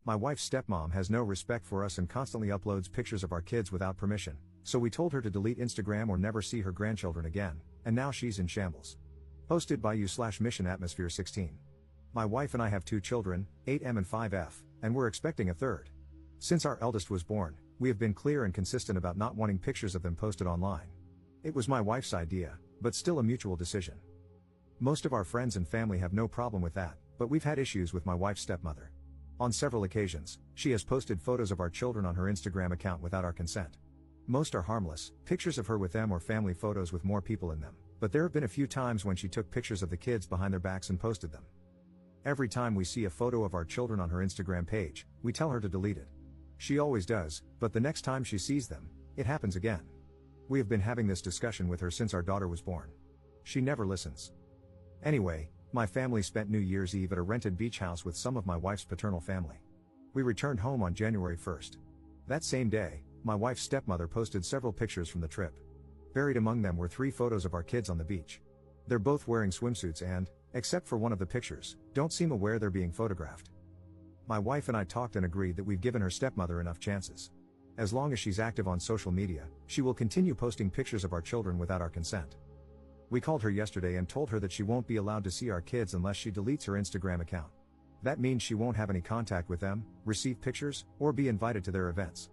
My wife's stepmom has no respect for us and constantly uploads pictures of our kids without permission, so we told her to delete Instagram or never see her grandchildren again, and now she's in shambles. Posted by you/Mission Atmosphere 16. My wife and I have 2 children, 8M and 5F, and we're expecting a third. Since our eldest was born, we have been clear and consistent about not wanting pictures of them posted online. It was my wife's idea, but still a mutual decision. Most of our friends and family have no problem with that, but we've had issues with my wife's stepmother. On several occasions, she has posted photos of our children on her Instagram account without our consent. Most are harmless, pictures of her with them or family photos with more people in them, but there have been a few times when she took pictures of the kids behind their backs and posted them. Every time we see a photo of our children on her Instagram page, we tell her to delete it. She always does, but the next time she sees them, it happens again. We have been having this discussion with her since our daughter was born. She never listens. Anyway, my family spent New Year's Eve at a rented beach house with some of my wife's paternal family. We returned home on January 1st. That same day, my wife's stepmother posted several pictures from the trip. Buried among them were 3 photos of our kids on the beach. They're both wearing swimsuits and, except for one of the pictures, don't seem aware they're being photographed. My wife and I talked and agreed that we've given her stepmother enough chances. As long as she's active on social media, she will continue posting pictures of our children without our consent. We called her yesterday and told her that she won't be allowed to see our kids unless she deletes her Instagram account. That means she won't have any contact with them, receive pictures, or be invited to their events.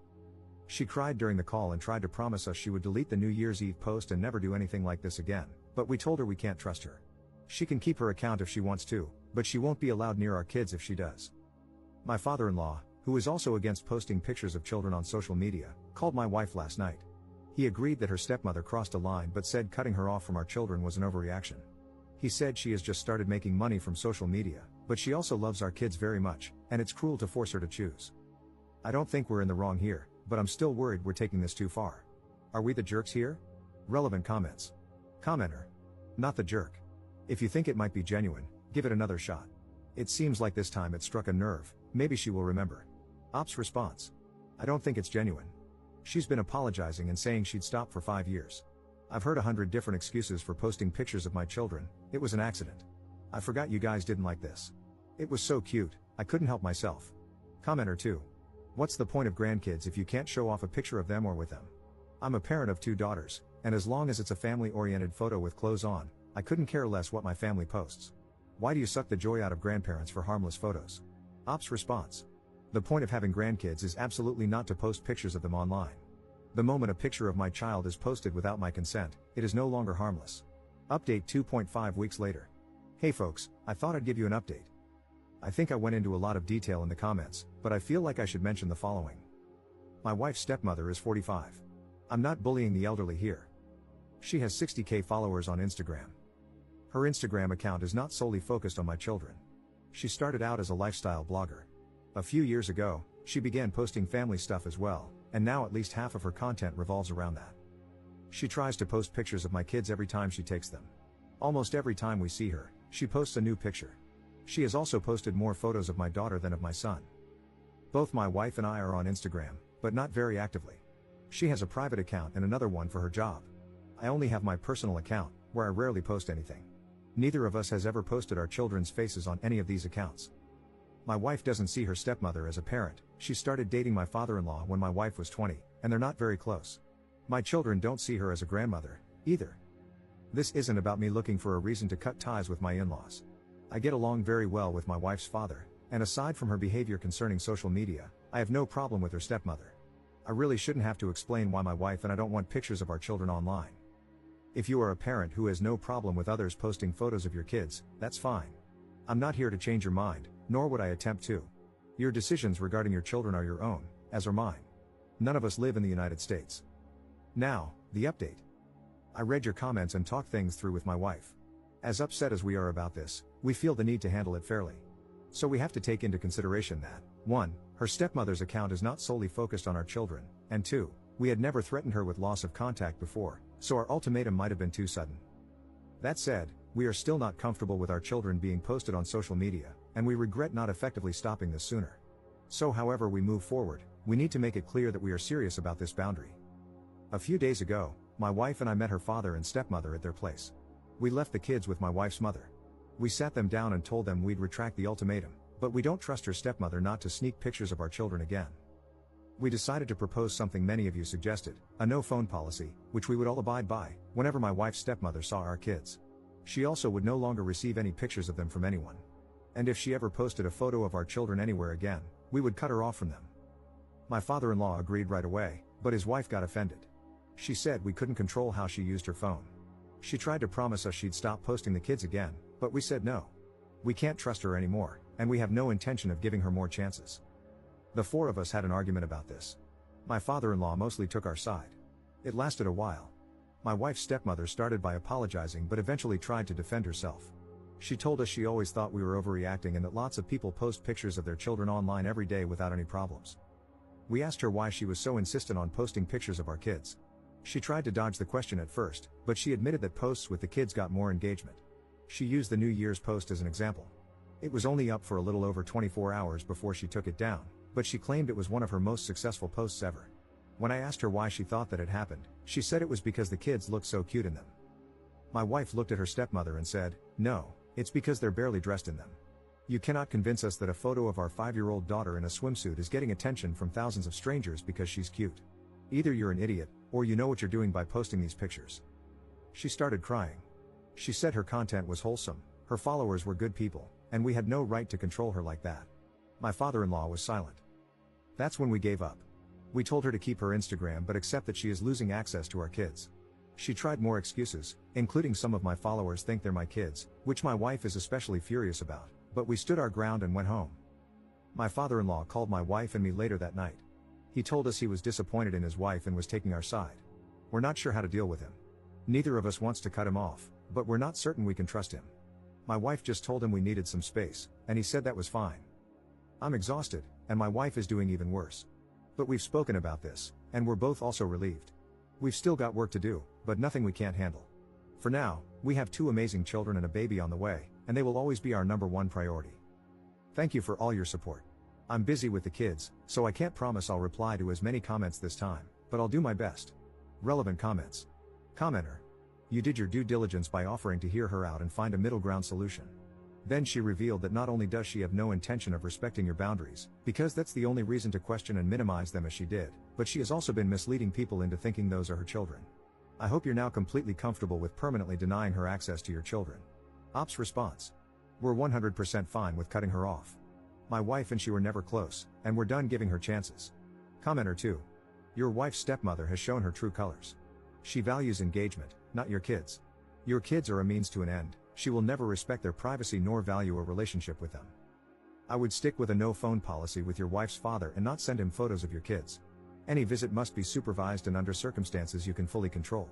She cried during the call and tried to promise us she would delete the New Year's Eve post and never do anything like this again, but we told her we can't trust her. She can keep her account if she wants to, but she won't be allowed near our kids if she does. My father-in-law, who is also against posting pictures of children on social media, called my wife last night. He agreed that her stepmother crossed a line but said cutting her off from our children was an overreaction. He said she has just started making money from social media, but she also loves our kids very much, and it's cruel to force her to choose. I don't think we're in the wrong here, but I'm still worried we're taking this too far. Are we the jerks here? Relevant comments. Commenter. Not the jerk. If you think it might be genuine, give it another shot. It seems like this time it struck a nerve, maybe she will remember. Ops response. I don't think it's genuine. She's been apologizing and saying she'd stop for 5 years. I've heard 100 different excuses for posting pictures of my children. It was an accident. I forgot you guys didn't like this. It was so cute, I couldn't help myself. Commenter 2. What's the point of grandkids if you can't show off a picture of them or with them? I'm a parent of 2 daughters, and as long as it's a family-oriented photo with clothes on, I couldn't care less what my family posts. Why do you suck the joy out of grandparents for harmless photos? Ops response. The point of having grandkids is absolutely not to post pictures of them online. The moment a picture of my child is posted without my consent, it is no longer harmless. Update 2.5 weeks later. Hey folks, I thought I'd give you an update. I think I went into a lot of detail in the comments, but I feel like I should mention the following. My wife's stepmother is 45. I'm not bullying the elderly here. She has 60k followers on Instagram. Her Instagram account is not solely focused on my children. She started out as a lifestyle blogger. A few years ago, she began posting family stuff as well, and now at least half of her content revolves around that. She tries to post pictures of my kids every time she takes them. Almost every time we see her, she posts a new picture. She has also posted more photos of my daughter than of my son. Both my wife and I are on Instagram, but not very actively. She has a private account and another one for her job. I only have my personal account, where I rarely post anything. Neither of us has ever posted our children's faces on any of these accounts. My wife doesn't see her stepmother as a parent. She started dating my father-in-law when my wife was 20, and they're not very close. My children don't see her as a grandmother, either. This isn't about me looking for a reason to cut ties with my in-laws. I get along very well with my wife's father, and aside from her behavior concerning social media, I have no problem with her stepmother. I really shouldn't have to explain why my wife and I don't want pictures of our children online. If you are a parent who has no problem with others posting photos of your kids, that's fine. I'm not here to change your mind, nor would I attempt to. Your decisions regarding your children are your own, as are mine. None of us live in the United States. Now, the update. I read your comments and talked things through with my wife. As upset as we are about this, we feel the need to handle it fairly. So we have to take into consideration that, 1, her stepmother's account is not solely focused on our children, and 2, we had never threatened her with loss of contact before, so our ultimatum might have been too sudden. That said, we are still not comfortable with our children being posted on social media, and we regret not effectively stopping this sooner. So however we move forward, we need to make it clear that we are serious about this boundary. A few days ago, my wife and I met her father and stepmother at their place. We left the kids with my wife's mother. We sat them down and told them we'd retract the ultimatum, But we don't trust her stepmother not to sneak pictures of our children again. We decided to propose something many of you suggested, a no phone policy, which we would all abide by, whenever my wife's stepmother saw our kids. She also would no longer receive any pictures of them from anyone. And if she ever posted a photo of our children anywhere again, we would cut her off from them. My father-in-law agreed right away, but his wife got offended. She said we couldn't control how she used her phone. She tried to promise us she'd stop posting the kids again, but we said no. We can't trust her anymore, and we have no intention of giving her more chances. The four of us had an argument about this. My father-in-law mostly took our side. It lasted a while. My wife's stepmother started by apologizing but eventually tried to defend herself. She told us she always thought we were overreacting and that lots of people post pictures of their children online every day without any problems. We asked her why she was so insistent on posting pictures of our kids. She tried to dodge the question at first, but she admitted that posts with the kids got more engagement. She used the New Year's post as an example. It was only up for a little over 24 hours before she took it down, but she claimed it was one of her most successful posts ever. When I asked her why she thought that had happened, she said it was because the kids looked so cute in them. My wife looked at her stepmother and said, "No, it's because they're barely dressed in them. You cannot convince us that a photo of our 5-year-old daughter in a swimsuit is getting attention from thousands of strangers because she's cute. Either you're an idiot, or you know what you're doing by posting these pictures." She started crying. She said her content was wholesome, her followers were good people, and we had no right to control her like that. My father-in-law was silent. That's when we gave up. We told her to keep her Instagram but accept that she is losing access to our kids. She tried more excuses, including some of my followers think they're my kids, which my wife is especially furious about, but we stood our ground and went home. My father-in-law called my wife and me later that night. He told us he was disappointed in his wife and was taking our side. We're not sure how to deal with him. Neither of us wants to cut him off, but we're not certain we can trust him. My wife just told him we needed some space, and he said that was fine. I'm exhausted, and my wife is doing even worse. But we've spoken about this, and we're both also relieved. We've still got work to do, but nothing we can't handle. For now, we have 2 amazing children and a baby on the way, and they will always be our #1 priority. Thank you for all your support. I'm busy with the kids, so I can't promise I'll reply to as many comments this time, but I'll do my best. Relevant comments. Commenter. You did your due diligence by offering to hear her out and find a middle ground solution. Then she revealed that not only does she have no intention of respecting your boundaries, because that's the only reason to question and minimize them as she did, but she has also been misleading people into thinking those are her children. I hope you're now completely comfortable with permanently denying her access to your children. Ops response. We're 100% fine with cutting her off. My wife and she were never close, and we're done giving her chances. Commenter 2. Your wife's stepmother has shown her true colors. She values engagement, not your kids. Your kids are a means to an end. She will never respect their privacy nor value a relationship with them. I would stick with a no phone policy with your wife's father and not send him photos of your kids. Any visit must be supervised and under circumstances you can fully control.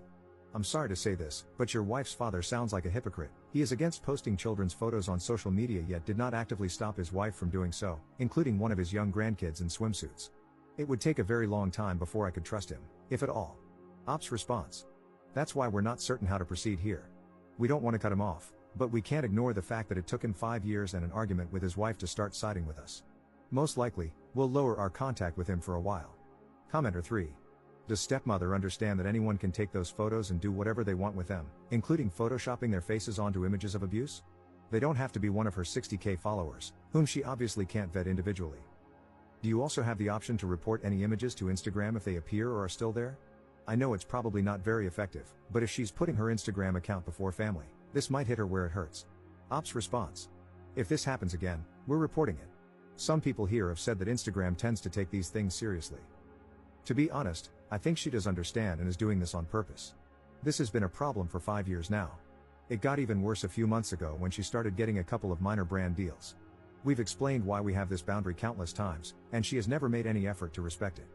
I'm sorry to say this, but your wife's father sounds like a hypocrite. He is against posting children's photos on social media yet did not actively stop his wife from doing so, including one of his young grandkids in swimsuits. It would take a very long time before I could trust him, if at all. Ops response. That's why we're not certain how to proceed here. We don't want to cut him off, but we can't ignore the fact that it took him 5 years and an argument with his wife to start siding with us. Most likely, we'll lower our contact with him for a while. Commenter 3. Does stepmother understand that anyone can take those photos and do whatever they want with them, including photoshopping their faces onto images of abuse? They don't have to be one of her 60K followers, whom she obviously can't vet individually. Do you also have the option to report any images to Instagram if they appear or are still there? I know it's probably not very effective, but if she's putting her Instagram account before family, this might hit her where it hurts. Ops response. If this happens again, we're reporting it. Some people here have said that Instagram tends to take these things seriously. To be honest, I think she does understand and is doing this on purpose. This has been a problem for 5 years now. It got even worse a few months ago when she started getting a couple of minor brand deals. We've explained why we have this boundary countless times, and she has never made any effort to respect it.